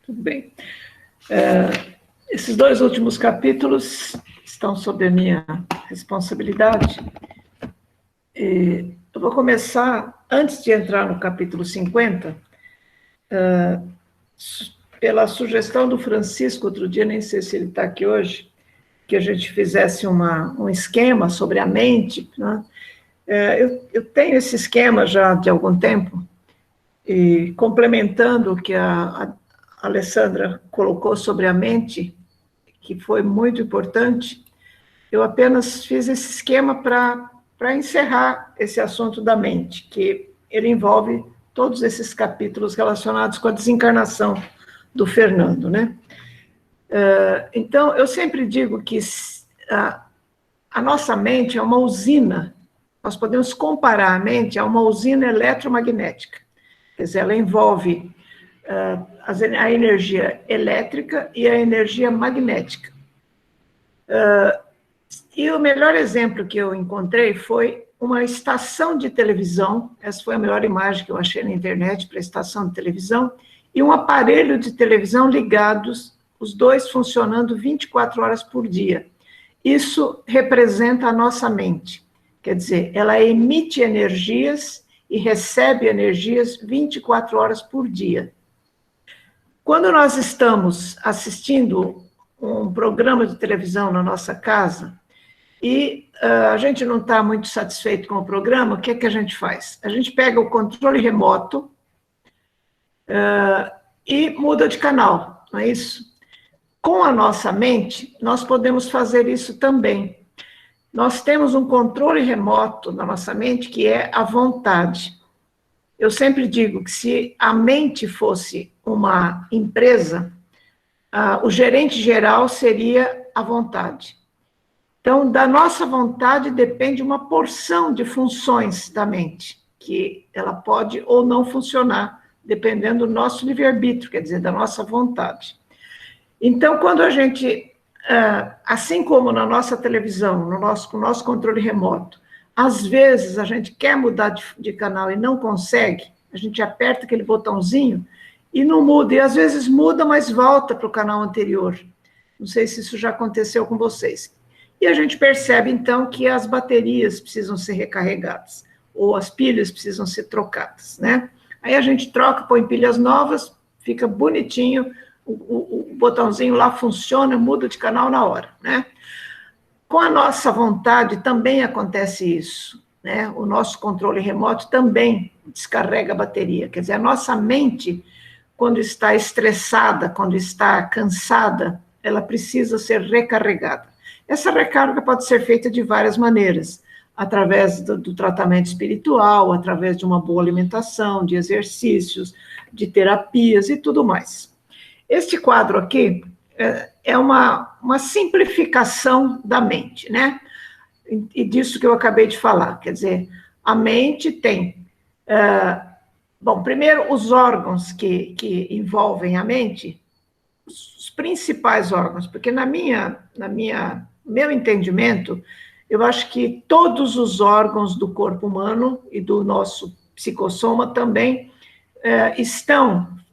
Tudo bem. Esses dois últimos capítulos estão sob a minha responsabilidade. E eu vou começar, antes de entrar no capítulo 50, pela sugestão do Francisco, outro dia, nem sei se ele está aqui hoje, que a gente fizesse um esquema sobre a mente, né? Eu tenho esse esquema já de algum tempo, e complementando o que a Alessandra colocou sobre a mente, que foi muito importante, eu apenas fiz esse esquema para encerrar esse assunto da mente, que ele envolve todos esses capítulos relacionados com a desencarnação do Fernando, né? Então, eu sempre digo que a nossa mente é uma usina, nós podemos comparar a mente a uma usina eletromagnética, quer dizer, ela envolve a energia elétrica e a energia magnética. E o melhor exemplo que eu encontrei foi uma estação de televisão, essa foi a melhor imagem que eu achei na internet para a estação de televisão, e um aparelho de televisão ligados, os dois funcionando 24 horas por dia. Isso representa a nossa mente, quer dizer, ela emite energias e recebe energias 24 horas por dia. Quando nós estamos assistindo um programa de televisão na nossa casa e a gente não está muito satisfeito com o programa, o que é que a gente faz? A gente pega o controle remoto e muda de canal, não é isso? Com a nossa mente, nós podemos fazer isso também. Nós temos um controle remoto na nossa mente que é a vontade. Eu sempre digo que se a mente fosse uma empresa, o gerente geral seria a vontade. Então, da nossa vontade depende uma porção de funções da mente, que ela pode ou não funcionar, dependendo do nosso livre-arbítrio, quer dizer, da nossa vontade. Então, quando a gente, assim como na nossa televisão, com o nosso controle remoto, às vezes a gente quer mudar de canal e não consegue, a gente aperta aquele botãozinho e não muda, e às vezes muda, mas volta para o canal anterior. Não sei se isso já aconteceu com vocês. E a gente percebe, então, que as baterias precisam ser recarregadas, ou as pilhas precisam ser trocadas, né? Aí a gente troca, põe pilhas novas, fica bonitinho, o botãozinho lá funciona, muda de canal na hora, né? Com a nossa vontade também acontece isso, né? O nosso controle remoto também descarrega a bateria, quer dizer, a nossa mente, quando está estressada, quando está cansada, ela precisa ser recarregada. Essa recarga pode ser feita de várias maneiras, através do tratamento espiritual, através de uma boa alimentação, de exercícios, de terapias e tudo mais. Este quadro aqui é uma simplificação da mente, né? E disso que eu acabei de falar, quer dizer, a mente tem... bom, primeiro, os órgãos que envolvem a mente, os principais órgãos, porque meu entendimento, eu acho que todos os órgãos do corpo humano e do nosso psicossoma também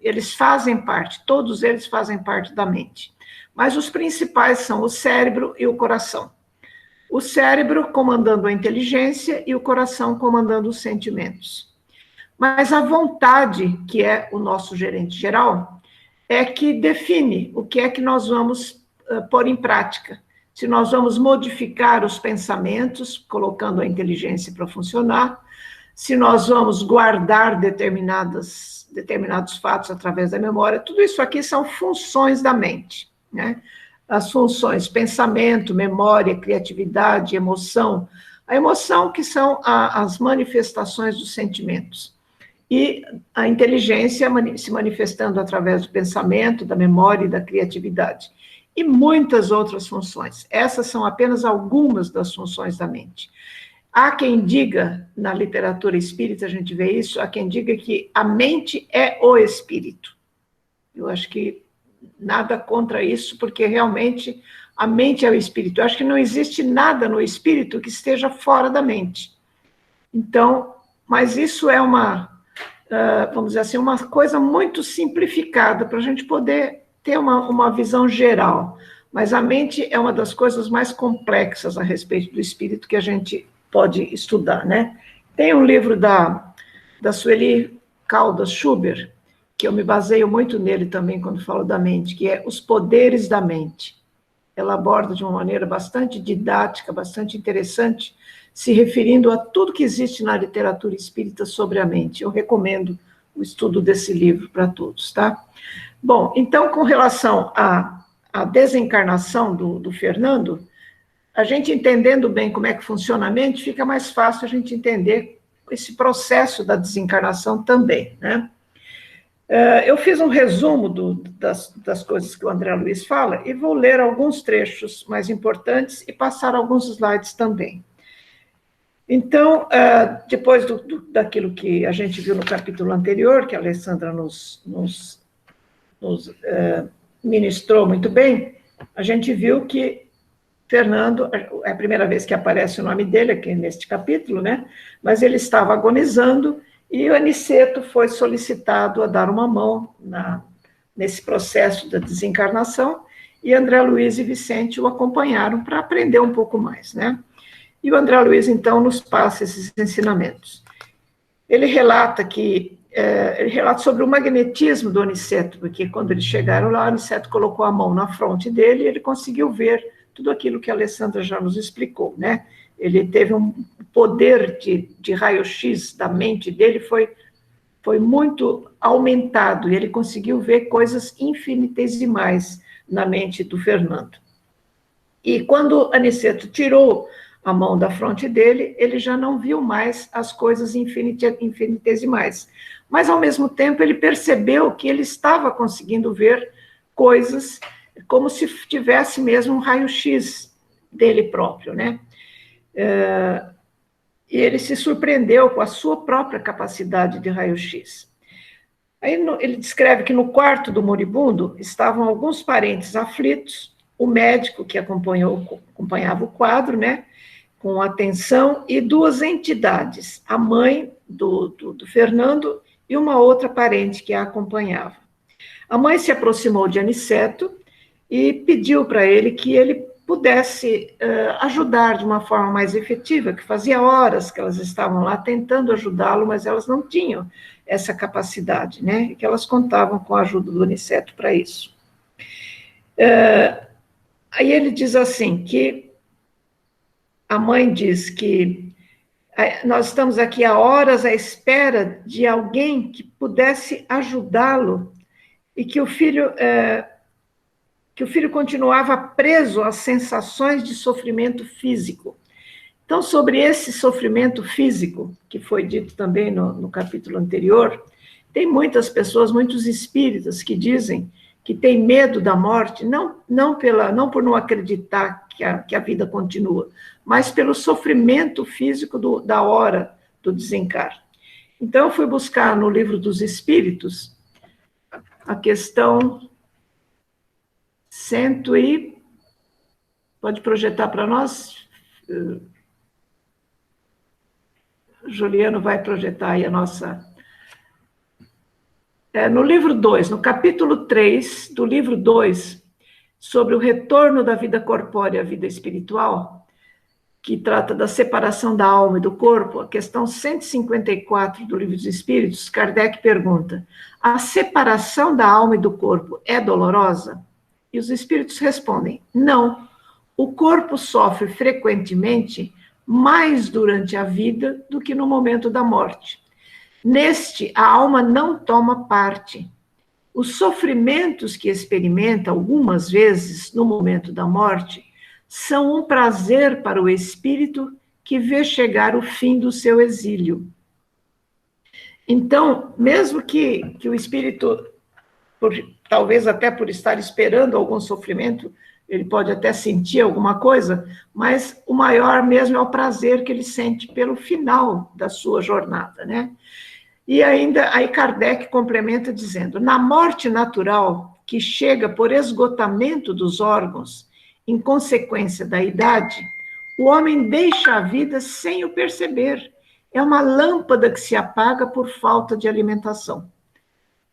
eles fazem parte, todos eles fazem parte da mente. Mas os principais são o cérebro e o coração. O cérebro comandando a inteligência e o coração comandando os sentimentos. Mas a vontade, que é o nosso gerente geral, é que define o que é que nós vamos pôr em prática. Se nós vamos modificar os pensamentos, colocando a inteligência para funcionar, se nós vamos guardar determinados fatos através da memória, tudo isso aqui são funções da mente, né? As funções pensamento, memória, criatividade, emoção. A emoção que são as manifestações dos sentimentos. E a inteligência se manifestando através do pensamento, da memória e da criatividade. E muitas outras funções. Essas são apenas algumas das funções da mente. Há quem diga, na literatura espírita a gente vê isso, há quem diga que a mente é o espírito. Eu acho que nada contra isso, porque realmente a mente é o espírito. Eu acho que não existe nada no espírito que esteja fora da mente. Então, mas isso é uma vamos dizer assim, uma coisa muito simplificada, para a gente poder ter uma visão geral. Mas a mente é uma das coisas mais complexas a respeito do espírito que a gente pode estudar, né? Tem um livro da Sueli Caldas Schubert, que eu me baseio muito nele também quando falo da mente, que é Os Poderes da Mente. Ela aborda de uma maneira bastante didática, bastante interessante, se referindo a tudo que existe na literatura espírita sobre a mente. Eu recomendo o estudo desse livro para todos, tá? Bom, então, com relação à desencarnação do Fernando, a gente entendendo bem como é que funciona a mente, fica mais fácil a gente entender esse processo da desencarnação também, né? Eu fiz um resumo das coisas que o André Luiz fala e vou ler alguns trechos mais importantes e passar alguns slides também. Então, depois daquilo que a gente viu no capítulo anterior, que a Alessandra nos ministrou muito bem, a gente viu que Fernando, é a primeira vez que aparece o nome dele aqui neste capítulo, né? Mas ele estava agonizando e o Aniceto foi solicitado a dar uma mão nesse processo da desencarnação, e André Luiz e Vicente o acompanharam para aprender um pouco mais, né? E o André Luiz, então, nos passa esses ensinamentos. Ele relata sobre o magnetismo do Aniceto, porque quando eles chegaram lá, o Aniceto colocou a mão na fronte dele e ele conseguiu ver tudo aquilo que a Alessandra já nos explicou, né? Ele teve um poder de raio-x da mente dele, foi muito aumentado, e ele conseguiu ver coisas infinitesimais na mente do Fernando. E quando Aniceto tirou a mão da fronte dele, ele já não viu mais as coisas infinitesimais. Mas, ao mesmo tempo, ele percebeu que ele estava conseguindo ver coisas como se tivesse mesmo um raio-x dele próprio, né? E ele se surpreendeu com a sua própria capacidade de raio-x. Aí ele descreve que no quarto do moribundo estavam alguns parentes aflitos, o médico que acompanhava o quadro, né, com atenção, e duas entidades, a mãe do Fernando e uma outra parente que a acompanhava. A mãe se aproximou de Aniceto e pediu para ele que ele pudesse ajudar de uma forma mais efetiva, que fazia horas que elas estavam lá tentando ajudá-lo, mas elas não tinham essa capacidade, né? E que elas contavam com a ajuda do Aniceto para isso. Aí ele diz assim, que a mãe diz que nós estamos aqui há horas à espera de alguém que pudesse ajudá-lo, e que o filho continuava preso às sensações de sofrimento físico. Então, sobre esse sofrimento físico, que foi dito também no capítulo anterior, tem muitas pessoas, muitos espíritas, que dizem que têm medo da morte, não por não acreditar que a vida continua, mas pelo sofrimento físico da hora do desencarne. Então, eu fui buscar no Livro dos Espíritos a questão 100 e... Pode projetar para nós? Juliano vai projetar aí a nossa... no livro 2, no capítulo 3 do livro 2, sobre o retorno da vida corpórea à vida espiritual, que trata da separação da alma e do corpo, a questão 154 do Livro dos Espíritos, Kardec pergunta: a separação da alma e do corpo é dolorosa? E os espíritos respondem: não. O corpo sofre frequentemente mais durante a vida do que no momento da morte. Neste, a alma não toma parte. Os sofrimentos que experimenta algumas vezes no momento da morte são um prazer para o espírito que vê chegar o fim do seu exílio. Então, mesmo que o espírito, talvez até por estar esperando algum sofrimento, ele pode até sentir alguma coisa, mas o maior mesmo é o prazer que ele sente pelo final da sua jornada, né? E ainda, aí Kardec complementa dizendo: na morte natural, que chega por esgotamento dos órgãos, em consequência da idade, o homem deixa a vida sem o perceber é uma lâmpada que se apaga por falta de alimentação.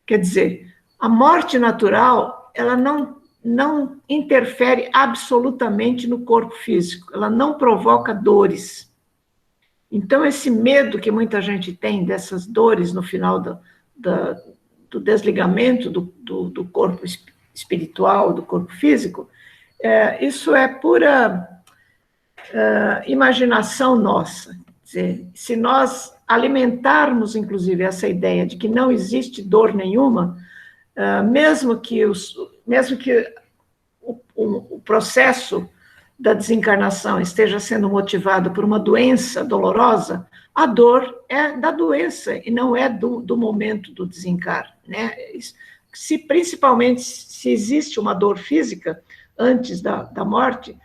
Quer dizer, a morte natural, ela não interfere absolutamente no corpo físico, ela não provoca dores. Então, esse medo que muita gente tem dessas dores no final do desligamento do corpo espiritual, do corpo físico, isso é pura imaginação nossa. Quer dizer, se nós alimentarmos, inclusive, essa ideia de que não existe dor nenhuma, mesmo que o processo da desencarnação esteja sendo motivado por uma doença dolorosa, a dor é da doença e não é do momento do desencarne, né? Principalmente se existe uma dor física antes da morte,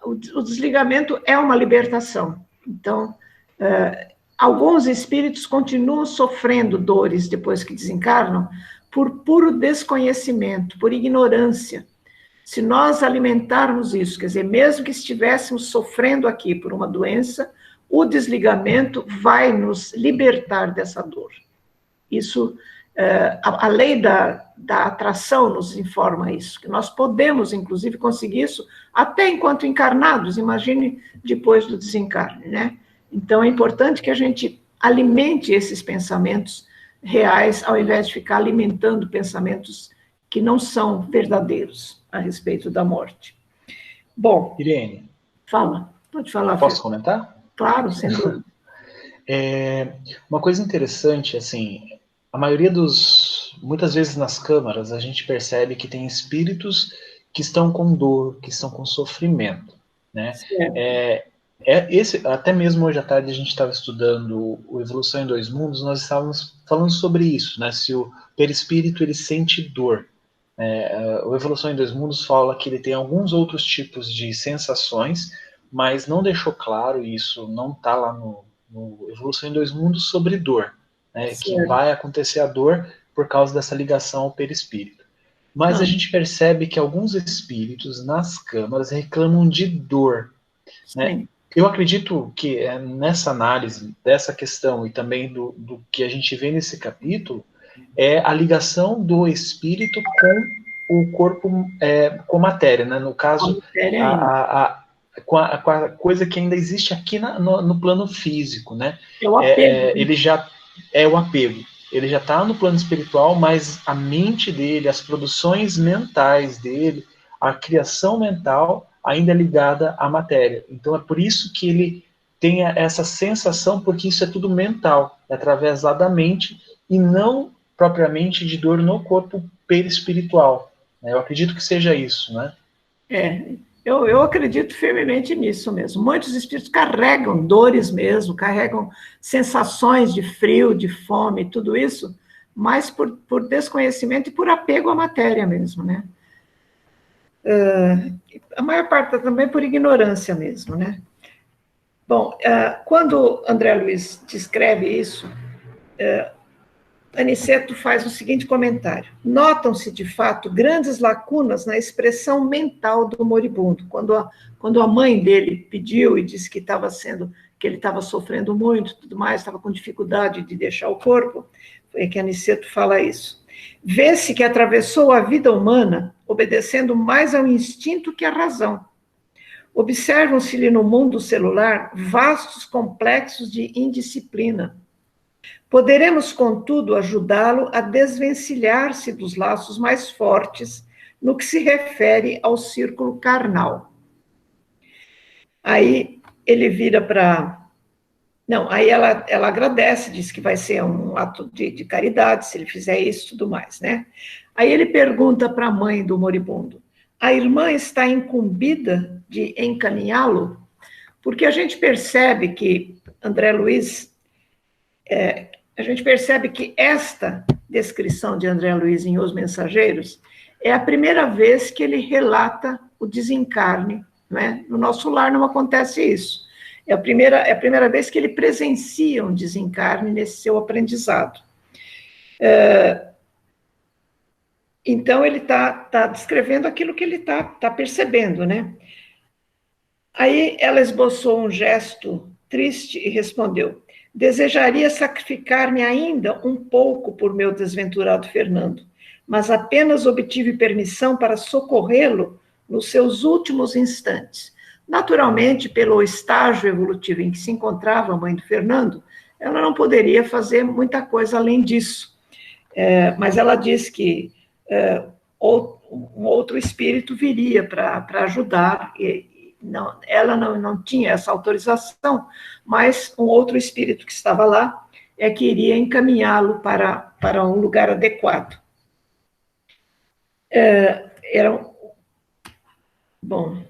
o desligamento é uma libertação. Então, alguns espíritos continuam sofrendo dores depois que desencarnam por puro desconhecimento, por ignorância. Se nós alimentarmos isso, quer dizer, mesmo que estivéssemos sofrendo aqui por uma doença, o desligamento vai nos libertar dessa dor. Isso, a lei da atração nos informa isso, que nós podemos, inclusive, conseguir isso até enquanto encarnados, imagine depois do desencarne, né? Então, é importante que a gente alimente esses pensamentos reais, ao invés de ficar alimentando pensamentos que não são verdadeiros a respeito da morte. Bom, Irene, pode falar. Posso comentar? Claro, sem dúvida. Uma coisa interessante, assim, muitas vezes nas câmaras a gente percebe que tem espíritos que estão com dor, que estão com sofrimento, né? Até mesmo hoje à tarde a gente estava estudando o Evolução em Dois Mundos, nós estávamos falando sobre isso, né? Se o perispírito ele sente dor. O Evolução em Dois Mundos fala que ele tem alguns outros tipos de sensações, mas não deixou claro, e isso não está lá no Evolução em Dois Mundos, sobre dor, né? Que vai acontecer a dor por causa dessa ligação ao perispírito. Mas a gente percebe que alguns espíritos nas câmaras reclamam de dor, né? Eu acredito que nessa análise dessa questão e também do que a gente vê nesse capítulo é a ligação do espírito com o corpo, com matéria, né? No caso, com a coisa que ainda existe aqui no plano físico, né? É o apego. Ele já é o apego. Ele já está no plano espiritual, mas a mente dele, as produções mentais dele, a criação mental ainda é ligada à matéria. Então é por isso que ele tem essa sensação, porque isso é tudo mental, é através lá da mente e não propriamente de dor no corpo perispiritual. Eu acredito que seja isso, né? Eu acredito firmemente nisso mesmo. Muitos espíritos carregam dores mesmo, carregam sensações de frio, de fome, tudo isso, mas por desconhecimento e por apego à matéria mesmo, né? A maior parte também por ignorância mesmo, né? Bom, quando André Luiz descreve isso, Aniceto faz o seguinte comentário: notam-se, de fato, grandes lacunas na expressão mental do moribundo. Quando a mãe dele pediu e disse que ele estava sofrendo muito, tudo mais, estava com dificuldade de deixar o corpo, foi que Aniceto fala isso. Vê-se que atravessou a vida humana obedecendo mais ao instinto que à razão. Observam-se-lhe no mundo celular vastos complexos de indisciplina. Poderemos, contudo, ajudá-lo a desvencilhar-se dos laços mais fortes no que se refere ao círculo carnal. Aí ele vira para... Não, aí ela agradece, diz que vai ser um ato de caridade se ele fizer isso e tudo mais, né? Aí ele pergunta para a mãe do moribundo: a irmã está incumbida de encaminhá-lo? Porque a gente percebe que André Luiz... a gente percebe que esta descrição de André Luiz em Os Mensageiros é a primeira vez que ele relata o desencarne, né? No nosso lar não acontece isso. É a primeira vez que ele presencia um desencarne nesse seu aprendizado. Então, ele está descrevendo aquilo que ele está percebendo, né? Aí ela esboçou um gesto triste e respondeu: desejaria sacrificar-me ainda um pouco por meu desventurado Fernando, mas apenas obtive permissão para socorrê-lo nos seus últimos instantes. Naturalmente, pelo estágio evolutivo em que se encontrava a mãe do Fernando, ela não poderia fazer muita coisa além disso. Mas ela disse que um outro espírito viria para ajudar, e não, ela não tinha essa autorização, mas um outro espírito que estava lá que iria encaminhá-lo para um lugar adequado. Bom,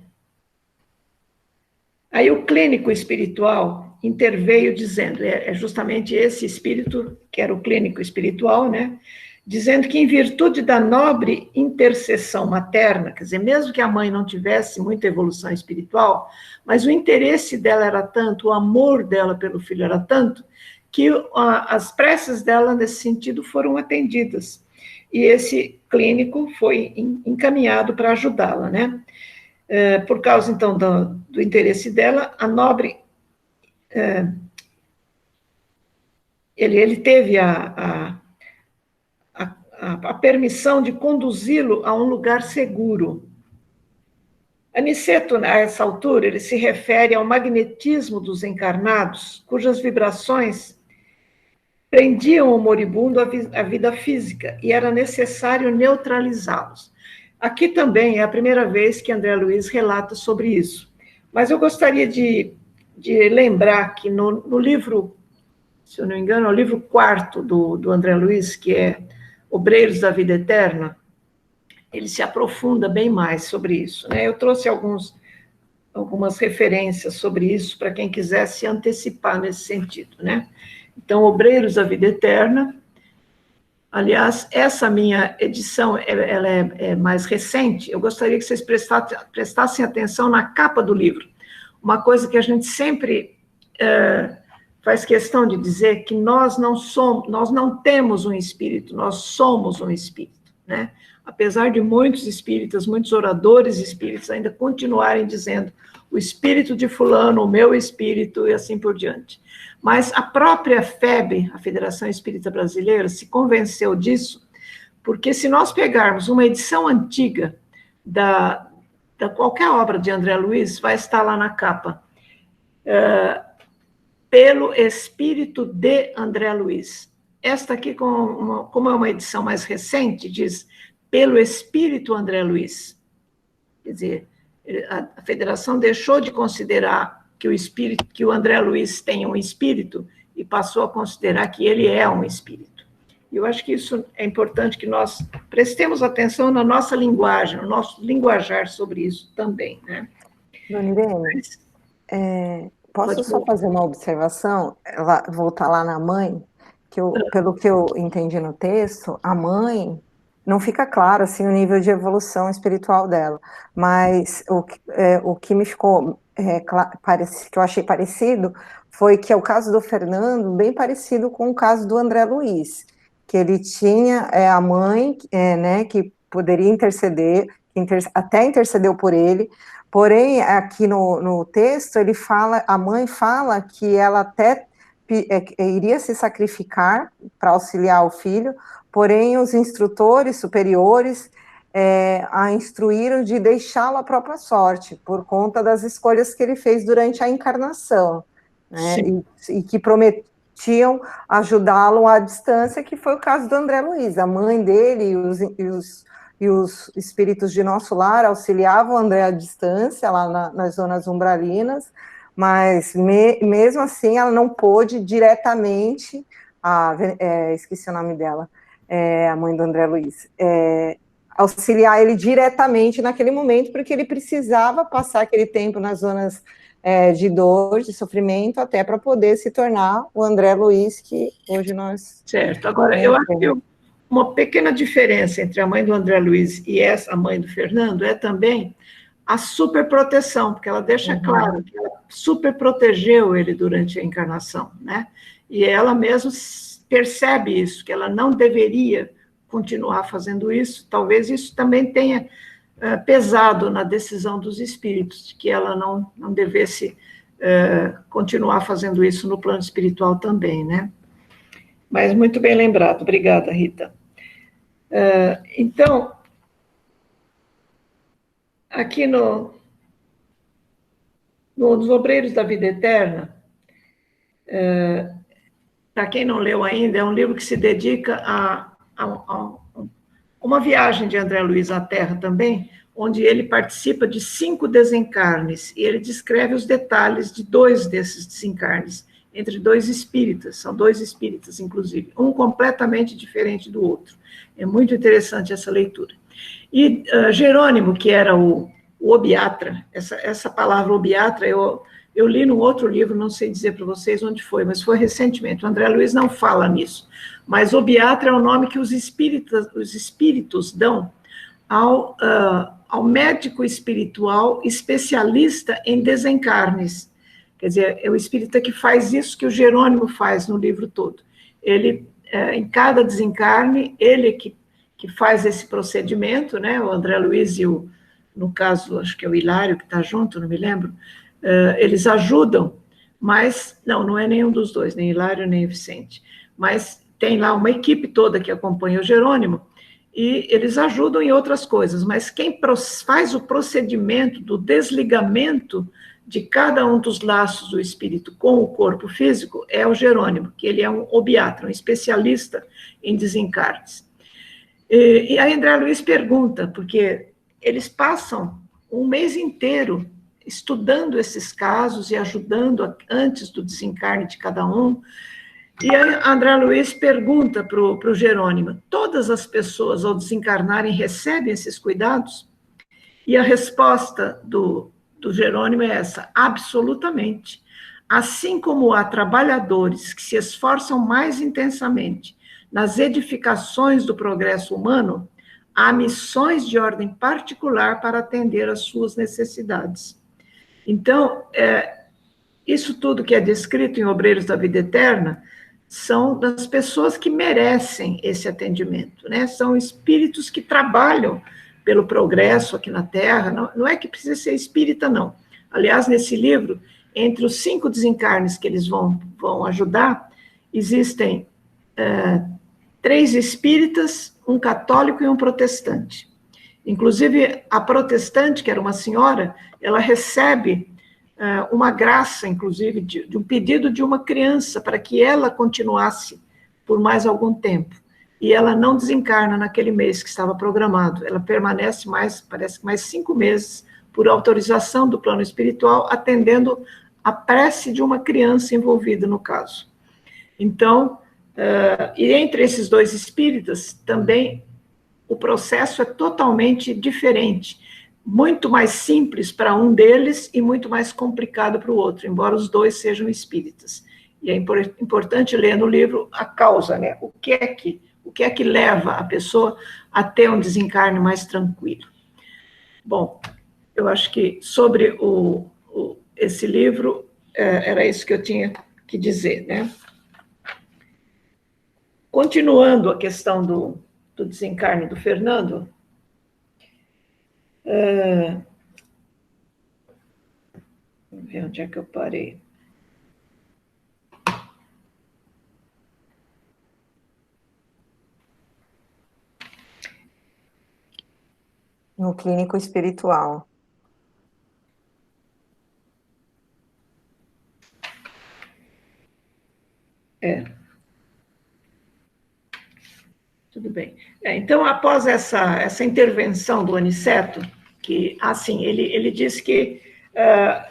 aí o clínico espiritual interveio dizendo, é justamente esse espírito, que era o clínico espiritual, né, dizendo que em virtude da nobre intercessão materna, quer dizer, mesmo que a mãe não tivesse muita evolução espiritual, mas o interesse dela era tanto, o amor dela pelo filho era tanto, que as preces dela nesse sentido foram atendidas. E esse clínico foi encaminhado para ajudá-la, né? Por causa, então, do interesse dela, a nobre... Ele teve a permissão de conduzi-lo a um lugar seguro. Aniceto, a essa altura, ele se refere ao magnetismo dos encarnados, cujas vibrações prendiam o moribundo à vida física, e era necessário neutralizá-los. Aqui também é a primeira vez que André Luiz relata sobre isso. Mas eu gostaria de lembrar que no livro, se eu não me engano, é o livro 4º do André Luiz, que é Obreiros da Vida Eterna, ele se aprofunda bem mais sobre isso, né? Eu trouxe algumas referências sobre isso para quem quiser se antecipar nesse sentido, né? Então, Obreiros da Vida Eterna, aliás, essa minha edição, ela é mais recente, eu gostaria que vocês prestassem atenção na capa do livro. Uma coisa que a gente sempre faz questão de dizer, que nós não temos um espírito, nós somos um espírito, né? Apesar de muitos espíritas, muitos oradores espíritas ainda continuarem dizendo o espírito de fulano, o meu espírito, e assim por diante. Mas a própria FEB, a Federação Espírita Brasileira, se convenceu disso, porque se nós pegarmos uma edição antiga da qualquer obra de André Luiz, vai estar lá na capa, pelo espírito de André Luiz. Esta aqui, como é uma edição mais recente, diz pelo espírito André Luiz. Quer dizer, a Federação deixou de considerar que o André Luiz tem um espírito e passou a considerar que ele é um espírito. E eu acho que isso é importante que nós prestemos atenção na nossa linguagem, no nosso linguajar sobre isso também, né? Dona Irene, posso só fazer uma observação? Voltar lá na mãe, pelo que eu entendi no texto, a mãe... Não fica claro assim, o nível de evolução espiritual dela, mas o que me ficou que eu achei parecido foi que é o caso do Fernando bem parecido com o caso do André Luiz, que ele tinha a mãe, né, que poderia interceder, até intercedeu por ele, porém aqui no texto a mãe fala que ela até iria se sacrificar para auxiliar o filho, porém os instrutores superiores a instruíram de deixá-lo à própria sorte, por conta das escolhas que ele fez durante a encarnação, né? E que prometiam ajudá-lo à distância, que foi o caso do André Luiz. A mãe dele e os espíritos de nosso lar auxiliavam o André à distância, lá nas zonas umbralinas, mas mesmo assim ela não pôde diretamente, esqueci o nome dela, a mãe do André Luiz, auxiliar ele diretamente naquele momento, porque ele precisava passar aquele tempo nas zonas de dor, de sofrimento, até para poder se tornar o André Luiz que hoje nós... Certo, agora eu acho que uma pequena diferença entre a mãe do André Luiz e a mãe do Fernando é também a superproteção, porque ela deixa claro que ela superprotegeu ele durante a encarnação, né? E ela mesma percebe isso, que ela não deveria continuar fazendo isso. Talvez isso também tenha pesado na decisão dos espíritos, de que ela não devesse continuar fazendo isso no plano espiritual também, né? Mas muito bem lembrado. Obrigada, Rita. Então, aqui nos Obreiros da Vida Eterna, para quem não leu ainda, é um livro que se dedica a uma viagem de André Luiz à Terra também, onde ele participa de 5 desencarnes, e ele descreve os detalhes de 2 desses desencarnes, entre 2 espíritas, são 2 espíritas, inclusive, um completamente diferente do outro. É muito interessante essa leitura. E Jerônimo, que era o obiatra, essa palavra obiatra, eu li num outro livro, não sei dizer para vocês onde foi, mas foi recentemente, o André Luiz não fala nisso, mas obiatra é o nome que os espíritos dão ao médico espiritual especialista em desencarnes. Quer dizer, é o espírita que faz isso que o Jerônimo faz no livro todo. Ele, em cada desencarne, ele que faz esse procedimento, né? O André Luiz e no caso, acho que é o Hilário que está junto, não me lembro, eles ajudam, mas, não é nenhum dos dois, nem Hilário, nem Vicente, mas tem lá uma equipe toda que acompanha o Jerônimo, e eles ajudam em outras coisas, mas quem faz o procedimento do desligamento de cada um dos laços do espírito com o corpo físico é o Jerônimo, que ele é um obiatra, um especialista em desencarnes. E aí André Luiz pergunta, porque eles passam um mês inteiro estudando esses casos e ajudando antes do desencarne de cada um. E aí André Luiz pergunta para o Jerônimo, todas as pessoas ao desencarnarem recebem esses cuidados? E a resposta do Jerônimo é essa, absolutamente. Assim como há trabalhadores que se esforçam mais intensamente nas edificações do progresso humano, há missões de ordem particular para atender às suas necessidades. Então, isso tudo que é descrito em Obreiros da Vida Eterna são das pessoas que merecem esse atendimento, né? São espíritos que trabalham pelo progresso aqui na Terra, não é que precisa ser espírita, não. Aliás, nesse livro, entre os 5 desencarnes que eles vão ajudar, existem 3 espíritas, um católico e um protestante. Inclusive, a protestante, que era uma senhora, ela recebe uma graça, inclusive, de um pedido de uma criança para que ela continuasse por mais algum tempo. E ela não desencarna naquele mês que estava programado. Ela permanece parece que mais 5 meses, por autorização do plano espiritual, atendendo a prece de uma criança envolvida no caso. Então, e entre esses 2 espíritas, também o processo é totalmente diferente, muito mais simples para um deles e muito mais complicado para o outro, embora os 2 sejam espíritas. E é importante ler no livro a causa, né? O que é que leva a pessoa a ter um desencarne mais tranquilo. Bom, eu acho que sobre esse livro, era isso que eu tinha que dizer, né? Continuando a questão do desencarne do Fernando, vamos ver onde é que eu parei. No clínico espiritual. Tudo bem. Então, após essa intervenção do Aniceto, que, assim, ele disse que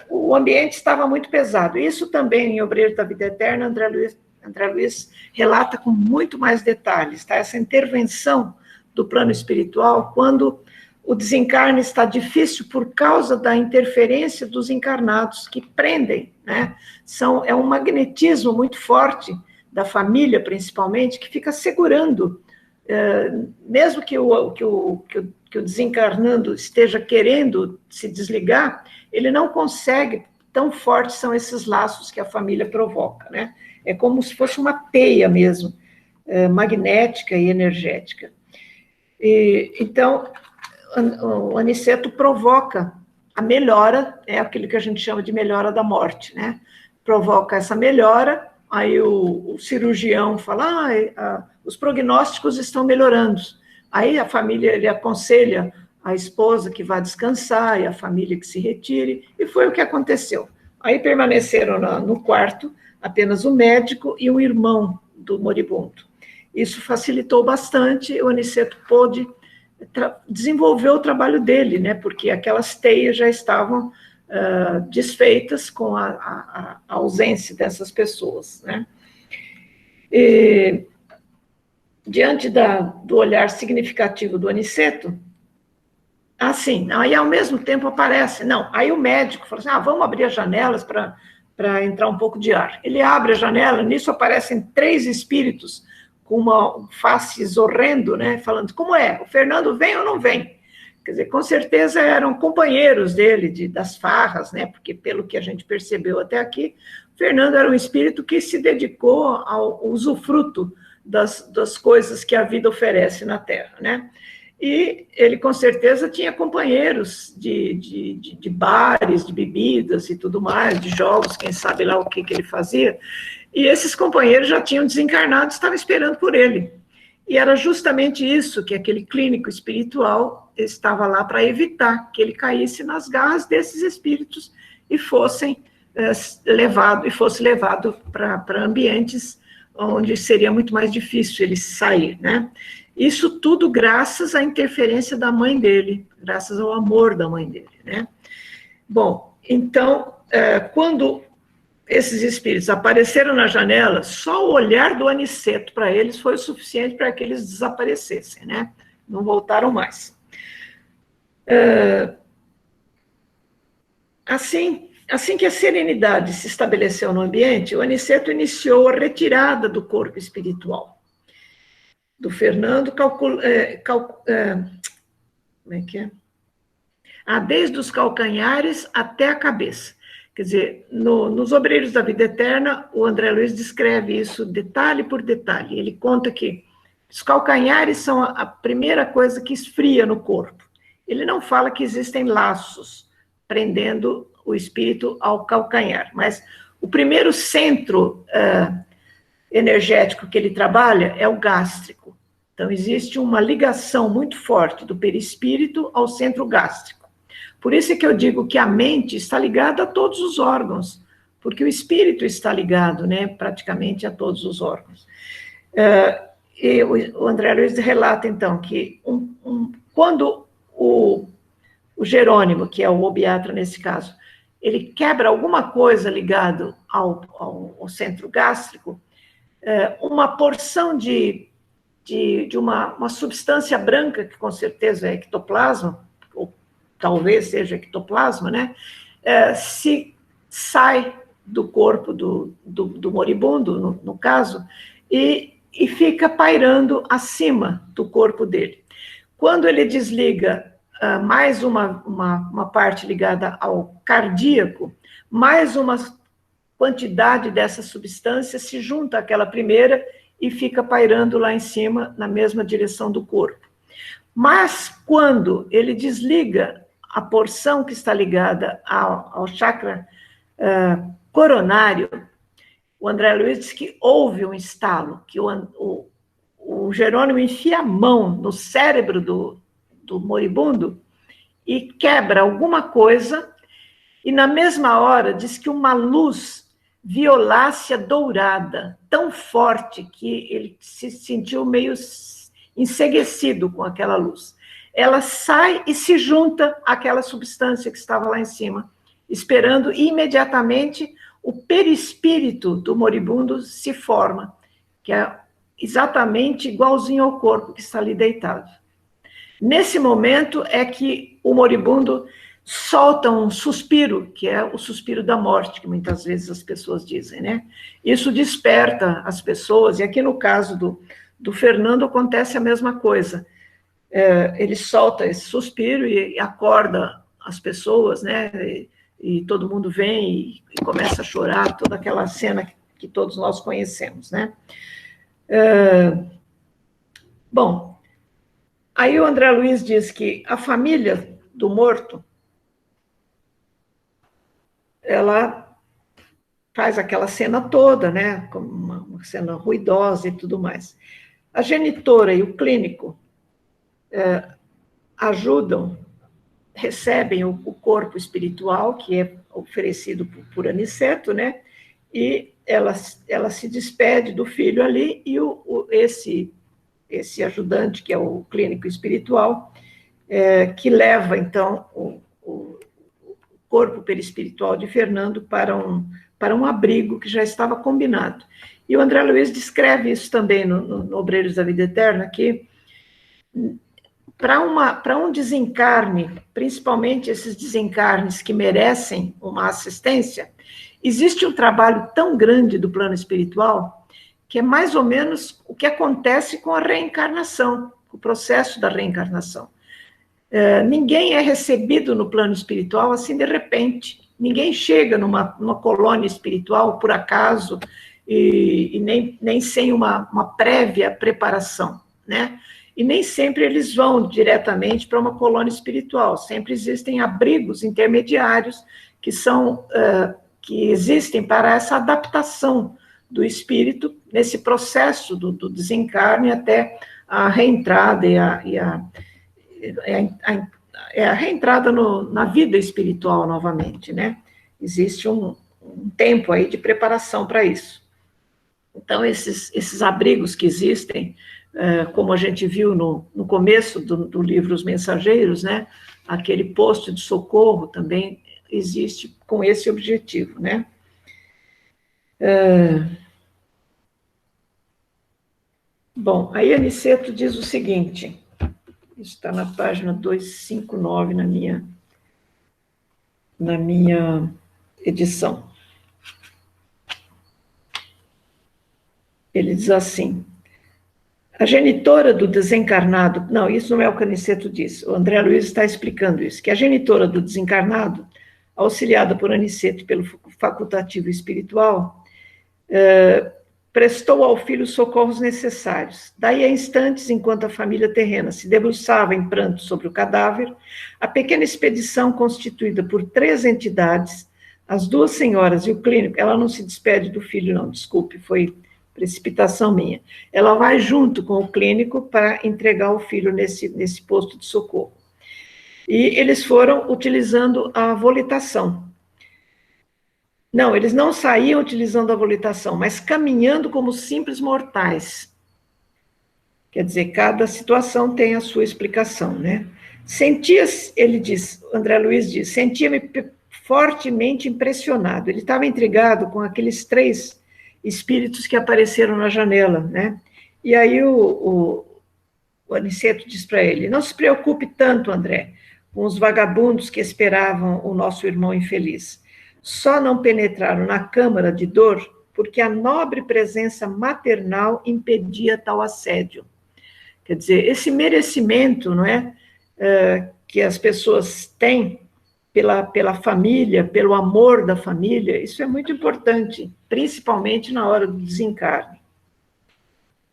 o ambiente estava muito pesado. Isso também, em Obreiro da Vida Eterna, André Luiz relata com muito mais detalhes, tá? Essa intervenção do plano espiritual, quando o desencarne está difícil por causa da interferência dos encarnados, que prendem, né? É um magnetismo muito forte da família, principalmente, que fica segurando, mesmo que o desencarnando esteja querendo se desligar, ele não consegue, tão fortes são esses laços que a família provoca, né? É como se fosse uma teia mesmo, magnética e energética. Então, o Aniceto provoca a melhora, é aquilo que a gente chama de melhora da morte, né? Provoca essa melhora, aí o cirurgião fala, os prognósticos estão melhorando. Aí a família, ele aconselha a esposa que vá descansar e a família que se retire, e foi o que aconteceu. Aí permaneceram no quarto apenas o médico e o irmão do moribundo. Isso facilitou bastante, o Aniceto pôde desenvolver o trabalho dele, né, porque aquelas teias já estavam desfeitas com a ausência dessas pessoas, né. E, diante do olhar significativo do Aniceto, assim, aí ao mesmo tempo aparece, não, aí o médico falou assim, vamos abrir as janelas para entrar um pouco de ar. Ele abre a janela, nisso aparecem 3 espíritos com uma face horrendo, né, falando, como é? O Fernando vem ou não vem? Quer dizer, com certeza eram companheiros dele, das farras, né, porque pelo que a gente percebeu até aqui, o Fernando era um espírito que se dedicou ao usufruto das coisas que a vida oferece na Terra, né? E ele, com certeza, tinha companheiros de bares, de bebidas e tudo mais, de jogos, quem sabe lá o que ele fazia. E esses companheiros já tinham desencarnado, estavam esperando por ele. E era justamente isso que aquele clínico espiritual estava lá para evitar, que ele caísse nas garras desses espíritos e fosse levado para ambientes onde seria muito mais difícil ele sair, né? Isso tudo graças à interferência da mãe dele, graças ao amor da mãe dele, né? Bom, então, quando esses espíritos apareceram na janela, só o olhar do Aniceto para eles foi o suficiente para que eles desaparecessem, né? Não voltaram mais. Assim que a serenidade se estabeleceu no ambiente, o Aniceto iniciou a retirada do corpo espiritual do Fernando, como é que é? Desde os calcanhares até a cabeça. Quer dizer, nos Obreiros da Vida Eterna, o André Luiz descreve isso detalhe por detalhe. Ele conta que os calcanhares são a primeira coisa que esfria no corpo. Ele não fala que existem laços prendendo o espírito ao calcanhar, mas o primeiro centro energético que ele trabalha é o gástrico. Então, existe uma ligação muito forte do perispírito ao centro gástrico. Por isso é que eu digo que a mente está ligada a todos os órgãos, porque o espírito está ligado, né, praticamente a todos os órgãos. E o André Luiz relata, então, que quando o Jerônimo, que é o obiatra nesse caso, ele quebra alguma coisa ligado ao centro gástrico, uma porção de uma substância branca, que com certeza é ectoplasma, ou talvez seja ectoplasma, né, se sai do corpo do moribundo, no caso, e fica pairando acima do corpo dele. Quando ele desliga mais uma parte ligada ao cardíaco, mais uma quantidade dessa substância se junta àquela primeira e fica pairando lá em cima, na mesma direção do corpo. Mas, quando ele desliga a porção que está ligada ao chakra coronário, o André Luiz diz que houve um estalo, que o Jerônimo enfia a mão no cérebro do moribundo e quebra alguma coisa, e na mesma hora diz que uma luz violácea dourada, tão forte que ele se sentiu meio enceguecido com aquela luz. Ela sai e se junta àquela substância que estava lá em cima, esperando imediatamente o perispírito do moribundo se forma, que é exatamente igualzinho ao corpo que está ali deitado. Nesse momento é que o moribundo solta um suspiro, que é o suspiro da morte, que muitas vezes as pessoas dizem, né? Isso desperta as pessoas, e aqui no caso do Fernando acontece a mesma coisa. Ele solta esse suspiro e acorda as pessoas, né? E todo mundo vem e começa a chorar, toda aquela cena que todos nós conhecemos, né? Bom, aí o André Luiz diz que a família do morto ela faz aquela cena toda, né, como uma cena ruidosa e tudo mais. A genitora e o clínico ajudam, recebem o corpo espiritual, que é oferecido por Aniceto, né, e ela se despede do filho ali, e esse ajudante, que é o clínico espiritual, que leva, então, o corpo perispiritual de Fernando para um abrigo que já estava combinado. E o André Luiz descreve isso também no Obreiros da Vida Eterna, que para um desencarne, principalmente esses desencarnes que merecem uma assistência, existe um trabalho tão grande do plano espiritual que é mais ou menos o que acontece com a reencarnação, o processo da reencarnação. Ninguém é recebido no plano espiritual assim de repente. Ninguém chega numa colônia espiritual por acaso e nem sem uma prévia preparação, né? E nem sempre eles vão diretamente para uma colônia espiritual. Sempre existem abrigos intermediários que existem para essa adaptação do espírito nesse processo do desencarne até a reentrada e a reentrada na vida espiritual novamente, né? Existe um tempo aí de preparação para isso. Então, esses abrigos que existem, como a gente viu no começo do livro Os Mensageiros, né? Aquele posto de socorro também existe com esse objetivo, né? Bom, aí Aniceto diz o seguinte, está na página 259 na minha edição. Ele diz assim: a genitora do desencarnado... Não, isso não é o que Aniceto diz. O André Luiz está explicando isso, que a genitora do desencarnado, auxiliada por Aniceto e pelo facultativo espiritual, prestou ao filho os socorros necessários. Daí a instantes, enquanto a família terrena se debruçava em pranto sobre o cadáver, a pequena expedição constituída por 3 entidades, as 2 senhoras e o clínico... Ela não se despede do filho, não, desculpe, foi precipitação minha. Ela vai junto com o clínico para entregar o filho nesse posto de socorro. E eles foram utilizando a volitação. Não, eles não saíam utilizando a volitação, mas caminhando como simples mortais. Quer dizer, cada situação tem a sua explicação, né? Ele diz, André Luiz diz, sentia-me fortemente impressionado. Ele estava intrigado com aqueles 3 espíritos que apareceram na janela, né? E aí o Aniceto diz para ele: não se preocupe tanto, André, com os vagabundos que esperavam o nosso irmão infeliz. Só não penetraram na câmara de dor porque a nobre presença maternal impedia tal assédio. Quer dizer, esse merecimento, não é, que as pessoas têm pela família, pelo amor da família, isso é muito importante, principalmente na hora do desencarne.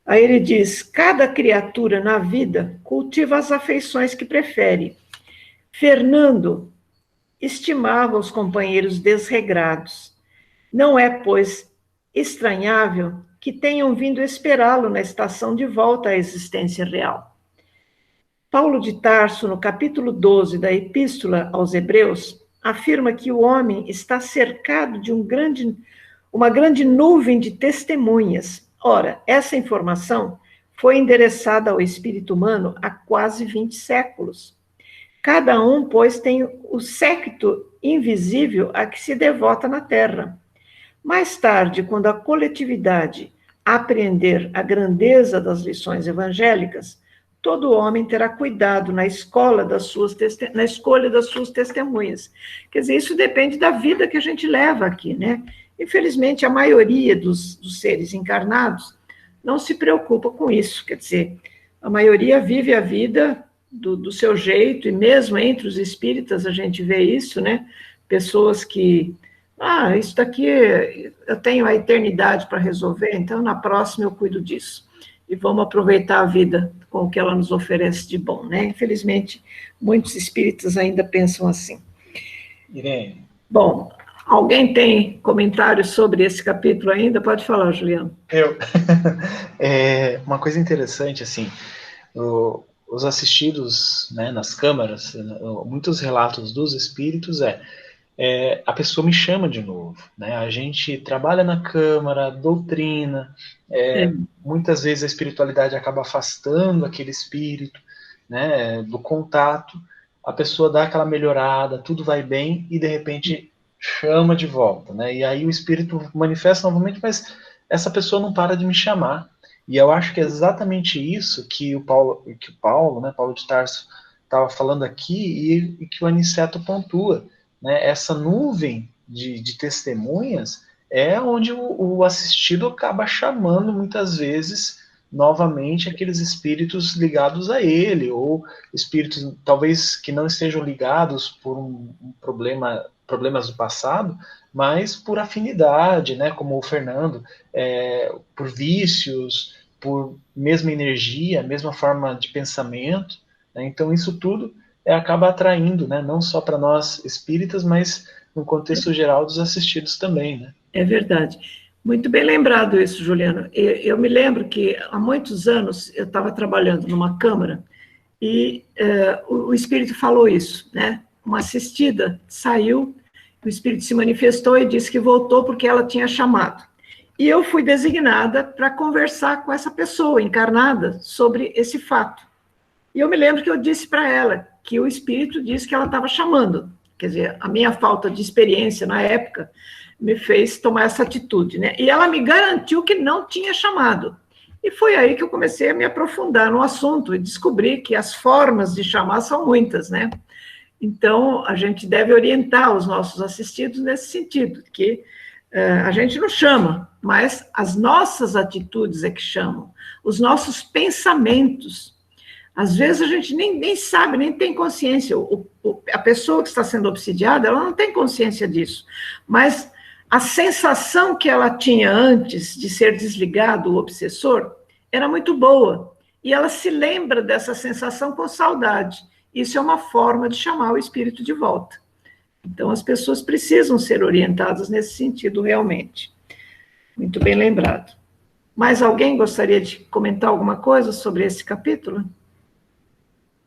Aí ele diz: cada criatura na vida cultiva as afeições que prefere. Fernando estimava os companheiros desregrados. Não é, pois, estranhável que tenham vindo esperá-lo na estação de volta à existência real. Paulo de Tarso, no capítulo 12 da Epístola aos Hebreus, afirma que o homem está cercado de uma grande nuvem de testemunhas. Ora, essa informação foi endereçada ao espírito humano há quase 20 séculos. Cada um, pois, tem o séquito invisível a que se devota na Terra. Mais tarde, quando a coletividade apreender a grandeza das lições evangélicas, todo homem terá cuidado na escolha das suas testemunhas. Quer dizer, isso depende da vida que a gente leva aqui, né? Infelizmente, a maioria dos seres encarnados não se preocupa com isso, quer dizer, a maioria vive a vida do seu jeito, e mesmo entre os espíritas a gente vê isso, né? Pessoas que, isso daqui eu tenho a eternidade para resolver, então na próxima eu cuido disso. E vamos aproveitar a vida com o que ela nos oferece de bom, né? Infelizmente, muitos espíritas ainda pensam assim. Irene. Bom, Alguém tem comentários sobre esse capítulo ainda? Pode falar, Juliano. Uma coisa interessante, assim, os assistidos, né, nas câmaras, muitos relatos dos espíritos a pessoa me chama de novo, né? A gente trabalha na câmara, doutrina, muitas vezes a espiritualidade acaba afastando aquele espírito, né, do contato, a pessoa dá aquela melhorada, tudo vai bem e de repente chama de volta, né? E aí o espírito manifesta novamente, mas essa pessoa não para de me chamar. E eu acho que é exatamente isso que o Paulo, né, Paulo de Tarso, estava falando aqui e que o Aniceto pontua, né? Essa nuvem de testemunhas é onde o assistido acaba chamando muitas vezes novamente aqueles espíritos ligados a ele, ou espíritos talvez que não estejam ligados por um problemas do passado, mas por afinidade, né, como o Fernando, por vícios, por mesma energia, mesma forma de pensamento, né? Então isso tudo acaba atraindo, né, não só para nós espíritas, mas no contexto geral dos assistidos também, né? É verdade. Muito bem lembrado isso, Juliano. Eu me lembro que há muitos anos eu estava trabalhando numa câmara e o espírito falou isso, né? Uma assistida saiu, o espírito se manifestou e disse que voltou porque ela tinha chamado. E eu fui designada para conversar com essa pessoa encarnada sobre esse fato. E eu me lembro que eu disse para ela que o espírito disse que ela estava chamando. Quer dizer, a minha falta de experiência na época me fez tomar essa atitude, né? E ela me garantiu que não tinha chamado. E foi aí que eu comecei a me aprofundar no assunto e descobri que as formas de chamar são muitas, né? Então, a gente deve orientar os nossos assistidos nesse sentido, que a gente não chama, mas as nossas atitudes é que chamam, os nossos pensamentos. Às vezes a gente nem sabe, nem tem consciência. A pessoa que está sendo obsidiada, ela não tem consciência disso, mas a sensação que ela tinha antes de ser desligado o obsessor era muito boa, e ela se lembra dessa sensação com saudade. Isso é uma forma de chamar o espírito de volta. Então, as pessoas precisam ser orientadas nesse sentido, realmente. Muito bem lembrado. Mais alguém gostaria de comentar alguma coisa sobre esse capítulo?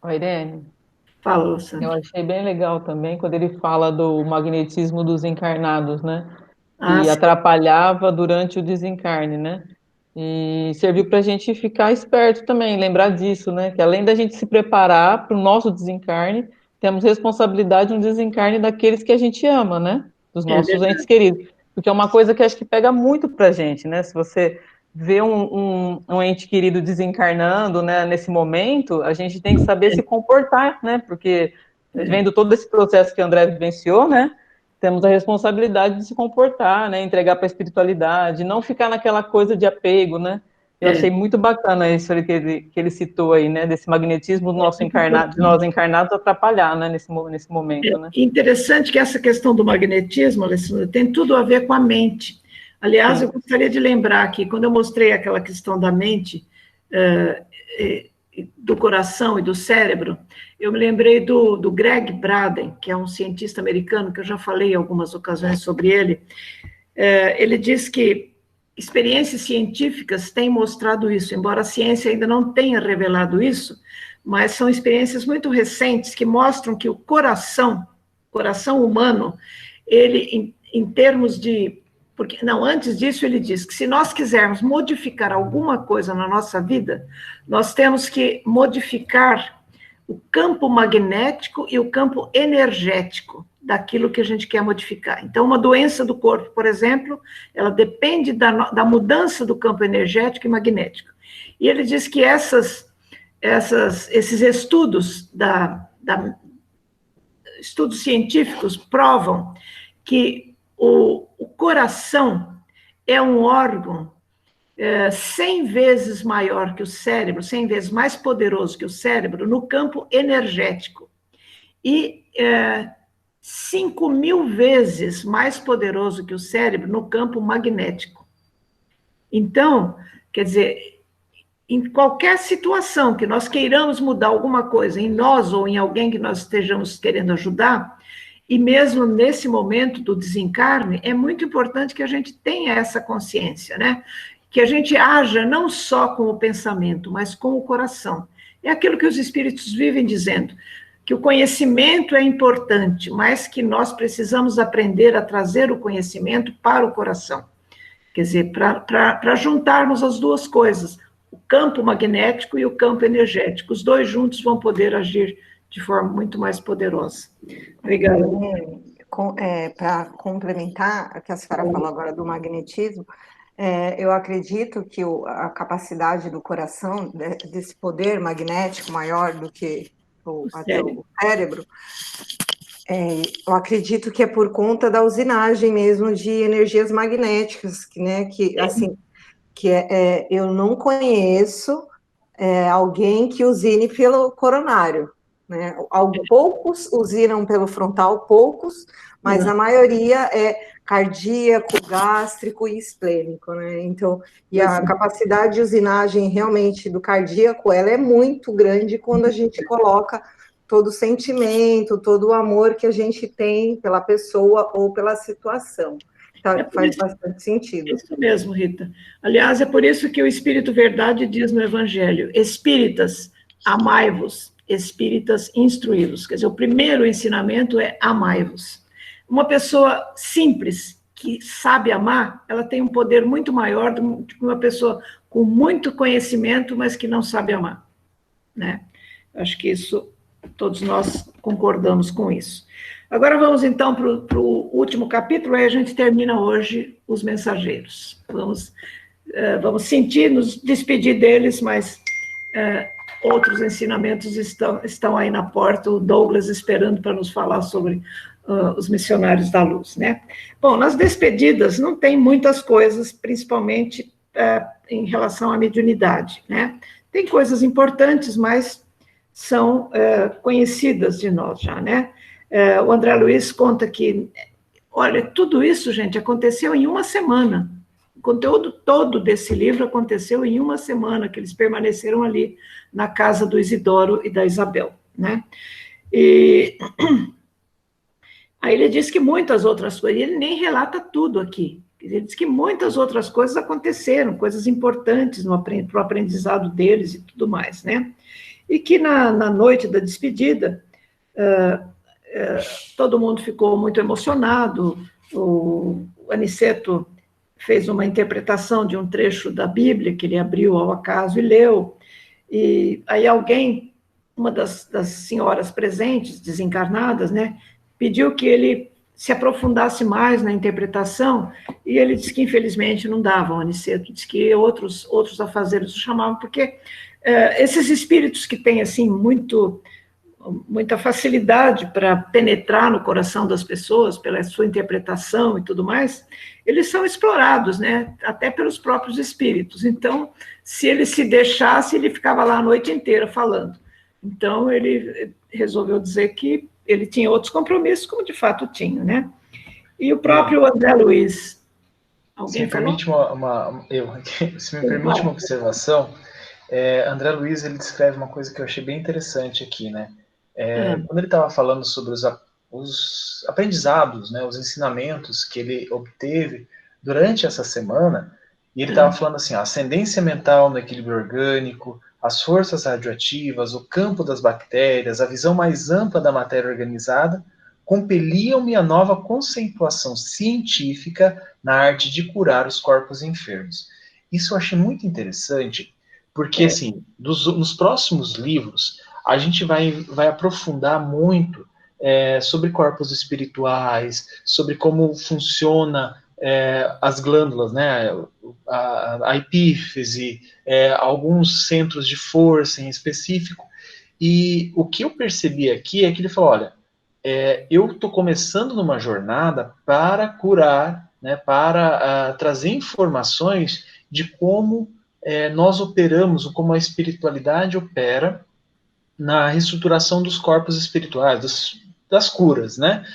Oi, Irene. Fala, Luciana. Eu achei bem legal também quando ele fala do magnetismo dos encarnados, né? Ah, Que sim. atrapalhava durante o desencarne, né? E serviu para a gente ficar esperto também, lembrar disso, né? Que além da gente se preparar para o nosso desencarne, temos responsabilidade no desencarne daqueles que a gente ama, né? Dos nossos entes queridos. Porque é uma coisa que acho que pega muito para a gente, né? Se você vê um ente querido desencarnando, né, nesse momento, a gente tem que saber se comportar, né? Porque vendo todo esse processo que o André vivenciou, né? Temos a responsabilidade de se comportar, né? Entregar para a espiritualidade, não ficar naquela coisa de apego, né? Eu achei muito bacana isso que ele citou aí, né? Desse magnetismo do nosso encarnado, de nós encarnados atrapalhar, né? Nesse momento, né? Interessante que essa questão do magnetismo, Alessandra, tem tudo a ver com a mente. Aliás, sim, eu gostaria de lembrar aqui, quando eu mostrei aquela questão da mente, do coração e do cérebro, eu me lembrei do Greg Braden, que é um cientista americano, que eu já falei em algumas ocasiões sobre ele. Ele diz que experiências científicas têm mostrado isso, embora a ciência ainda não tenha revelado isso, mas são experiências muito recentes que mostram que o coração humano, ele, em termos de... antes disso ele diz que se nós quisermos modificar alguma coisa na nossa vida, nós temos que modificar o campo magnético e o campo energético daquilo que a gente quer modificar. Então, uma doença do corpo, por exemplo, ela depende da mudança do campo energético e magnético. E ele diz que esses estudos, estudos científicos provam que o coração é um órgão 100 vezes maior que o cérebro, 100 vezes mais poderoso que o cérebro no campo energético. E 5.000 vezes mais poderoso que o cérebro no campo magnético. Então, quer dizer, em qualquer situação que nós queiramos mudar alguma coisa em nós ou em alguém que nós estejamos querendo ajudar, e mesmo nesse momento do desencarne, é muito importante que a gente tenha essa consciência, né? Que a gente haja não só com o pensamento, mas com o coração. É aquilo que os espíritos vivem dizendo, que o conhecimento é importante, mas que nós precisamos aprender a trazer o conhecimento para o coração. Quer dizer, para juntarmos as duas coisas, o campo magnético e o campo energético. Os dois juntos vão poder agir de forma muito mais poderosa. Obrigada. Para complementar o que a senhora falou agora do magnetismo, eu acredito que a capacidade do coração, desse poder magnético maior do que até o cérebro, eu acredito que é por conta da usinagem mesmo de energias magnéticas, eu não conheço alguém que usine pelo coronário, né? Poucos usinam pelo frontal, poucos, mas a maioria é cardíaco, gástrico e esplênico, né? Então, a capacidade de usinagem realmente do cardíaco, ela é muito grande quando a gente coloca todo o sentimento, todo o amor que a gente tem pela pessoa ou pela situação. Então, faz bastante sentido. Isso mesmo, Rita. Aliás, é por isso que o Espírito Verdade diz no Evangelho: espíritas, amai-vos, espíritas, instruí-vos. Quer dizer, o primeiro ensinamento é amai-vos. Uma pessoa simples, que sabe amar, ela tem um poder muito maior do que uma pessoa com muito conhecimento, mas que não sabe amar, né? Acho que isso, todos nós concordamos com isso. Agora vamos, então, para o último capítulo, aí a gente termina hoje os mensageiros. Vamos sentir, nos despedir deles, mas outros ensinamentos estão aí na porta, o Douglas esperando para nos falar sobre os missionários da luz, né? Bom, nas despedidas não tem muitas coisas, principalmente em relação à mediunidade, né? Tem coisas importantes, mas são conhecidas de nós já, né? O André Luiz conta que, olha, tudo isso, gente, aconteceu em uma semana. O conteúdo todo desse livro aconteceu em uma semana, que eles permaneceram ali na casa do Isidoro e da Isabel, né? E aí ele diz que muitas outras coisas, ele nem relata tudo aqui, ele diz que muitas outras coisas aconteceram, coisas importantes para o aprendizado deles e tudo mais, né? E que na noite da despedida, todo mundo ficou muito emocionado, o Aniceto fez uma interpretação de um trecho da Bíblia, que ele abriu ao acaso e leu, e aí alguém, uma das senhoras presentes, desencarnadas, né, pediu que ele se aprofundasse mais na interpretação, e ele disse que, infelizmente, não dava, o Aniceto disse que outros afazeres o chamavam, porque esses espíritos que têm, assim, muita facilidade para penetrar no coração das pessoas, pela sua interpretação e tudo mais, eles são explorados, né, até pelos próprios espíritos. Então, se ele se deixasse, ele ficava lá a noite inteira falando. Então, ele resolveu dizer que ele tinha outros compromissos, como de fato tinha, né? E o próprio André Luiz... Se me permite uma observação, André Luiz, ele descreve uma coisa que eu achei bem interessante aqui, né? Quando ele estava falando sobre os aprendizados, né, os ensinamentos que ele obteve durante essa semana, e ele estava falando assim, a ascendência mental no equilíbrio orgânico, as forças radioativas, o campo das bactérias, a visão mais ampla da matéria organizada, compeliam-me a nova conceituação científica na arte de curar os corpos enfermos. Isso eu achei muito interessante, porque, assim, nos próximos livros, a gente vai aprofundar muito sobre corpos espirituais, sobre como funciona as glândulas, né, a epífise, alguns centros de força em específico. E o que eu percebi aqui é que ele falou, olha, eu estou começando numa jornada para curar, né, para trazer informações de como nós operamos, como a espiritualidade opera na reestruturação dos corpos espirituais, das curas, né?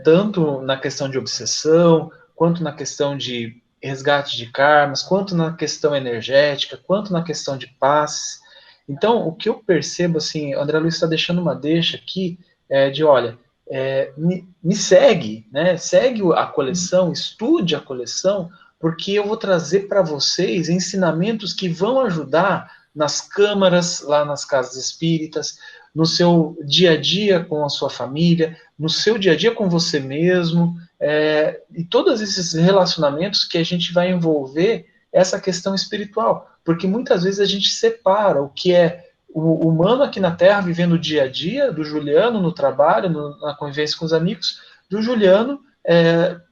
Tanto na questão de obsessão, quanto na questão de resgate de karmas, quanto na questão energética, quanto na questão de paz. Então, o que eu percebo, assim, André Luiz está deixando uma deixa aqui, olha, me segue, né? Segue a coleção, estude a coleção, porque eu vou trazer para vocês ensinamentos que vão ajudar nas câmaras, lá nas casas espíritas, no seu dia a dia com a sua família, no seu dia a dia com você mesmo, e todos esses relacionamentos que a gente vai envolver essa questão espiritual, porque muitas vezes a gente separa o que é o humano aqui na Terra, vivendo o dia a dia, do Juliano no trabalho, na convivência com os amigos, do Juliano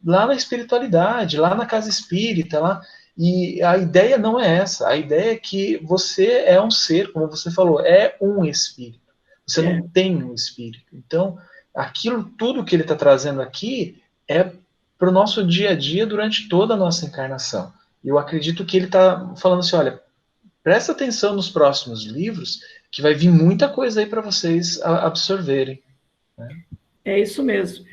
lá na espiritualidade, lá na casa espírita, lá. E a ideia não é essa, a ideia é que você é um ser, como você falou, é um espírito. Você não tem um espírito. Então, aquilo tudo que ele está trazendo aqui é para o nosso dia a dia durante toda a nossa encarnação. E eu acredito que ele está falando assim, olha, presta atenção nos próximos livros, que vai vir muita coisa aí para vocês absorverem. Né? É isso mesmo.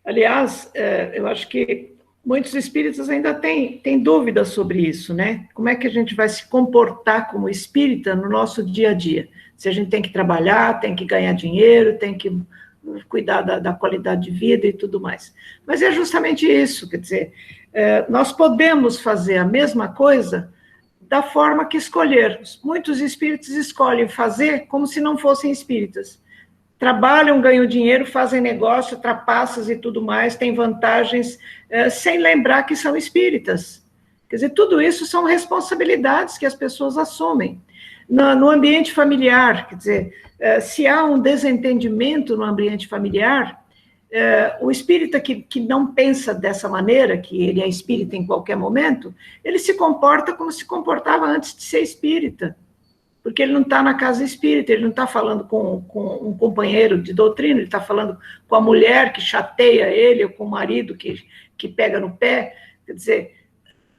Aliás, eu acho que muitos espíritas ainda têm dúvidas sobre isso, né? Como é que a gente vai se comportar como espírita no nosso dia a dia? Se a gente tem que trabalhar, tem que ganhar dinheiro, tem que cuidar da qualidade de vida e tudo mais. Mas é justamente isso, quer dizer, nós podemos fazer a mesma coisa da forma que escolhermos. Muitos espíritos escolhem fazer como se não fossem espíritas. Trabalham, ganham dinheiro, fazem negócio, trapaças e tudo mais, têm vantagens, sem lembrar que são espíritas. Quer dizer, tudo isso são responsabilidades que as pessoas assumem. No ambiente familiar, quer dizer, se há um desentendimento no ambiente familiar, o espírita que não pensa dessa maneira, que ele é espírita em qualquer momento, ele se comporta como se comportava antes de ser espírita, porque ele não está na casa espírita, ele não está falando com um companheiro de doutrina, ele está falando com a mulher que chateia ele, ou com o marido que pega no pé. Quer dizer,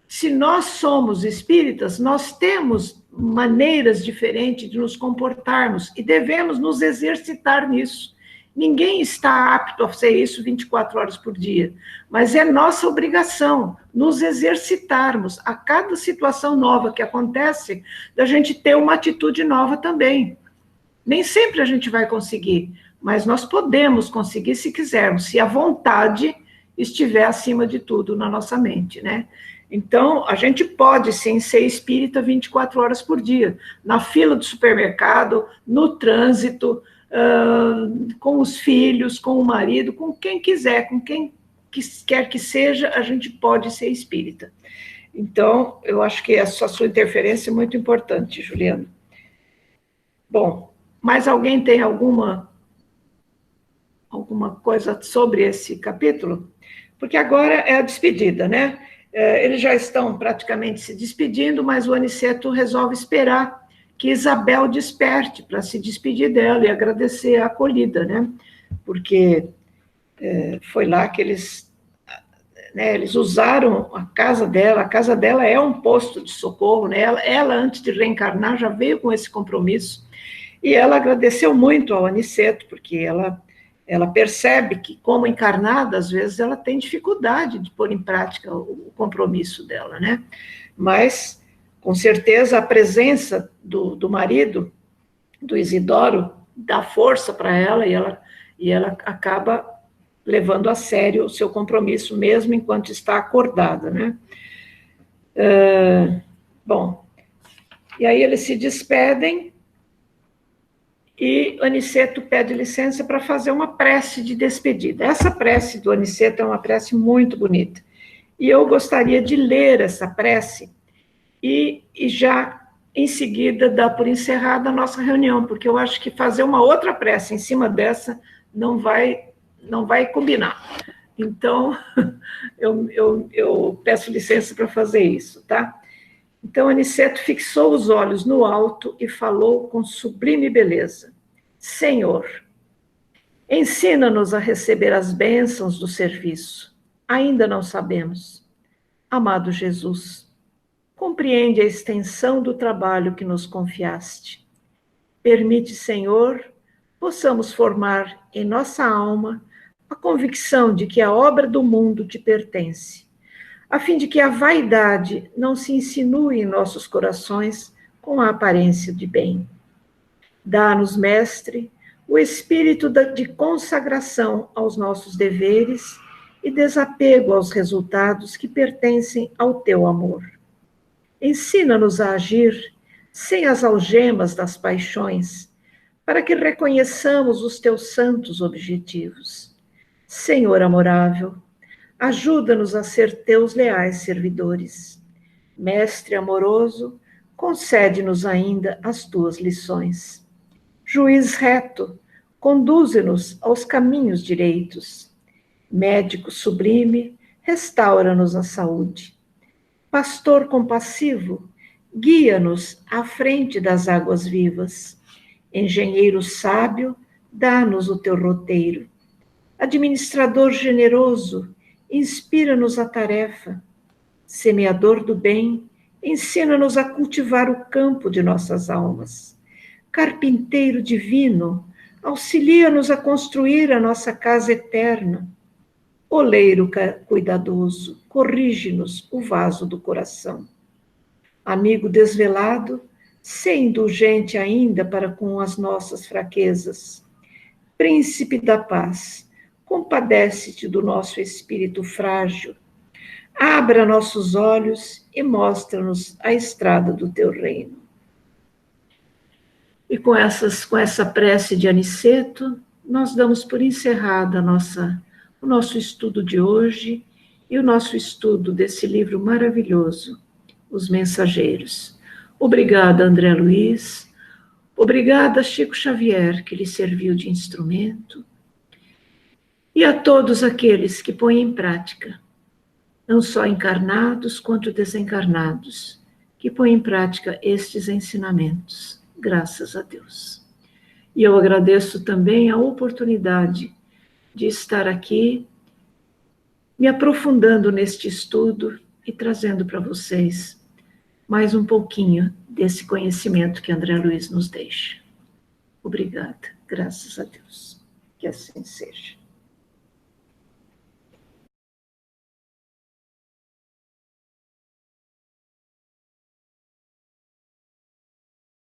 se nós somos espíritas, nós temos maneiras diferentes de nos comportarmos e devemos nos exercitar nisso. Ninguém está apto a fazer isso 24 horas por dia, mas é nossa obrigação nos exercitarmos a cada situação nova que acontece, da gente ter uma atitude nova também. Nem sempre a gente vai conseguir, mas nós podemos conseguir se quisermos, se a vontade estiver acima de tudo na nossa mente, né? Então, a gente pode, sim, ser espírita 24 horas por dia, na fila do supermercado, no trânsito, com os filhos, com o marido, com quem quiser, com quem quer que seja, a gente pode ser espírita. Então, eu acho que essa sua interferência é muito importante, Juliana. Bom, mais alguém tem alguma coisa sobre esse capítulo? Porque agora é a despedida, né? Eles já estão praticamente se despedindo, mas o Aniceto resolve esperar que Isabel desperte para se despedir dela e agradecer a acolhida, né? Porque foi lá que eles usaram a casa dela é um posto de socorro, né? Ela, antes de reencarnar, já veio com esse compromisso, e ela agradeceu muito ao Aniceto, porque ela percebe que, como encarnada, às vezes ela tem dificuldade de pôr em prática o compromisso dela, né? Mas, com certeza, a presença do marido, do Isidoro, dá força para ela, e ela acaba levando a sério o seu compromisso, mesmo enquanto está acordada, né? Bom, e aí eles se despedem, e Aniceto pede licença para fazer uma prece de despedida. Essa prece do Aniceto é uma prece muito bonita, e eu gostaria de ler essa prece, e já em seguida dar por encerrada a nossa reunião, porque eu acho que fazer uma outra prece em cima dessa não vai combinar. Então, eu peço licença para fazer isso, tá? Então, Aniceto fixou os olhos no alto e falou com sublime beleza: Senhor, ensina-nos a receber as bênçãos do serviço. Ainda não sabemos. Amado Jesus, compreende a extensão do trabalho que nos confiaste. Permite, Senhor, possamos formar em nossa alma a convicção de que a obra do mundo te pertence, a fim de que a vaidade não se insinue em nossos corações com a aparência de bem. Dá-nos, Mestre, o espírito de consagração aos nossos deveres e desapego aos resultados que pertencem ao teu amor. Ensina-nos a agir sem as algemas das paixões, para que reconheçamos os teus santos objetivos. Senhor amorável, ajuda-nos a ser teus leais servidores. Mestre amoroso, concede-nos ainda as tuas lições. Juiz reto, conduze-nos aos caminhos direitos. Médico sublime, restaura-nos a saúde. Pastor compassivo, guia-nos à frente das águas vivas. Engenheiro sábio, dá-nos o teu roteiro. Administrador generoso, inspira-nos a tarefa. Semeador do bem, ensina-nos a cultivar o campo de nossas almas. Carpinteiro divino, auxilia-nos a construir a nossa casa eterna. Oleiro cuidadoso, corrige-nos o vaso do coração. Amigo desvelado, sê indulgente ainda para com as nossas fraquezas. Príncipe da paz, compadece-te do nosso espírito frágil. Abra nossos olhos e mostra-nos a estrada do teu reino. E com essa prece de Aniceto, nós damos por encerrada o nosso estudo de hoje e o nosso estudo desse livro maravilhoso, Os Mensageiros. Obrigada, André Luiz. Obrigada, Chico Xavier, que lhe serviu de instrumento. E a todos aqueles que põem em prática, não só encarnados quanto desencarnados, que põem em prática estes ensinamentos. Graças a Deus. E eu agradeço também a oportunidade de estar aqui, me aprofundando neste estudo e trazendo para vocês mais um pouquinho desse conhecimento que André Luiz nos deixa. Obrigada, graças a Deus. Que assim seja.